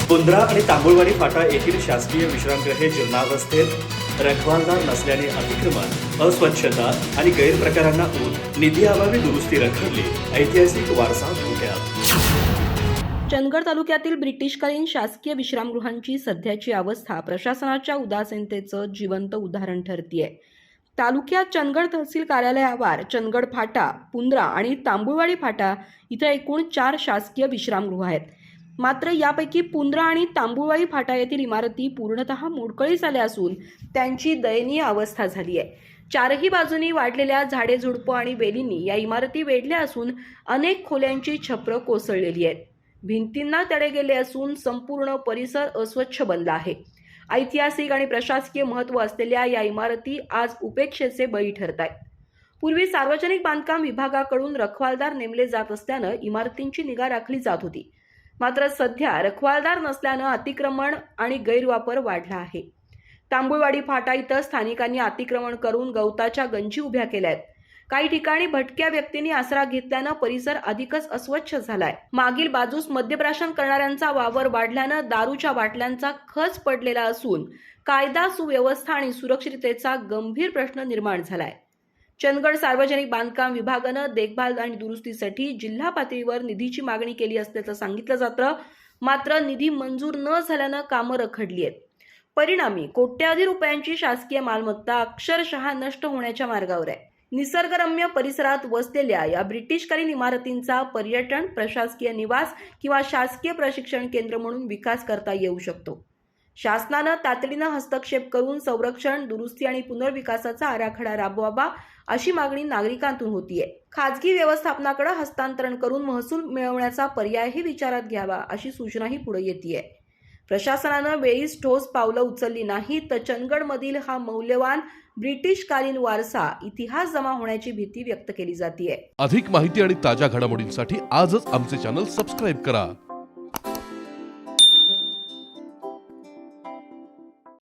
पुंद्रा आणि तांबुळवाडी फाटा येथील शासकीय विश्रामगृहे जीर्णावस्थेत रखवालदार नसल्याने अतिक्रमण, अस्वच्छता आणि गैरप्रकारांना ऊत, निधीअभावी दुरुस्ती रखडली, ऐतिहासिक वारसा धोक्यात। चंदगड तालुक्यातील ब्रिटिशकालीन शासकीय विश्रामगृहांची सध्याची अवस्था प्रशासनाच्या उदासीनतेचं जिवंत उदाहरण ठरतीये। तालुक्यात चंदगड तहसील कार्यालयावर चंदगड फाटा, पुंद्रा आणि तांबुळवाडी फाटा इथे एकूण 4 शासकीय विश्रामगृह आहेत। मात्र यापैकी पुंद्रा आणि तांबुळवाडी फाटा येथील इमारती पूर्णतः मोडकळीस आल्या असून त्यांची दयनीय अवस्था झाली आहे। चारही बाजूनी वाढलेल्या झाडे झुडपं आणि वेलींनी या इमारती वेढल्या असून अनेक खोल्यांची छप्र कोसळलेली आहेत। भिंतींना तडे गेले असून संपूर्ण परिसर अस्वच्छ बनला आहे। ऐतिहासिक आणि प्रशासकीय महत्त्व असलेल्या या इमारती आज उपेक्षेचे बळी ठरत आहेत। पूर्वी सार्वजनिक बांधकाम विभागाकडून रखवालदार नेमले जात असल्यानं इमारतींची निगा राखली जात होती। मात्र सध्या रखवालदार नसल्यानं अतिक्रमण आणि गैरवापर वाढला आहे। तांबुळवाडी फाटा इथं स्थानिकांनी अतिक्रमण करून गवताच्या गंजी उभ्या केल्या आहेत। काही ठिकाणी भटक्या व्यक्तींनी आसरा घेतल्यानं परिसर अधिकच अस्वच्छ झालाय। मागील बाजूस मद्यप्राशन करणाऱ्यांचा वावर वाढल्यानं दारूच्या बाटल्यांचा खच पडलेला असून कायदा सुव्यवस्था आणि सुरक्षिततेचा गंभीर प्रश्न निर्माण झालाय। चंदगड सार्वजनिक बांधकाम विभागानं देखभाल आणि दुरुस्तीसाठी जिल्हा पातळीवर निधीची मागणी केली असल्याचं सांगितलं जातं। मात्र निधी मंजूर न झाल्यानं कामं रखडली आहेत। परिणामी कोट्यावधी रुपयांची शासकीय मालमत्ता अक्षरशः नष्ट होण्याच्या मार्गावर आहे। निसर्गरम्य परिसरात वसलेल्या या ब्रिटिशकालीन इमारतींचा पर्यटन, प्रशासकीय निवास किंवा शासकीय प्रशिक्षण केंद्र म्हणून विकास करता येऊ शकतो। शासनानं तातडीनं हस्तक्षेप करून संरक्षण, दुरुस्ती आणि पुनर्विकासाचा आराखडा राबवावा अशी मागणी नागरिकांतून होतीये। खाजगी व्यवस्थापनाकडे हस्तांतरण करून महसूल मिळवण्याचा पर्यायही विचारात घ्यावा अशी सूचनाही पुढे येतेय। प्रशासनानं वेळीच ठोस पावलं उचलली नाही तर चंदगडमधील हा मौल्यवान ब्रिटिशकालीन वारसा इतिहास जमा होण्याची भीती व्यक्त केली जाते। अधिक माहिती आणि ताज्या घडामोडींसाठी आजच आमचे चॅनल सबस्क्राइब करा।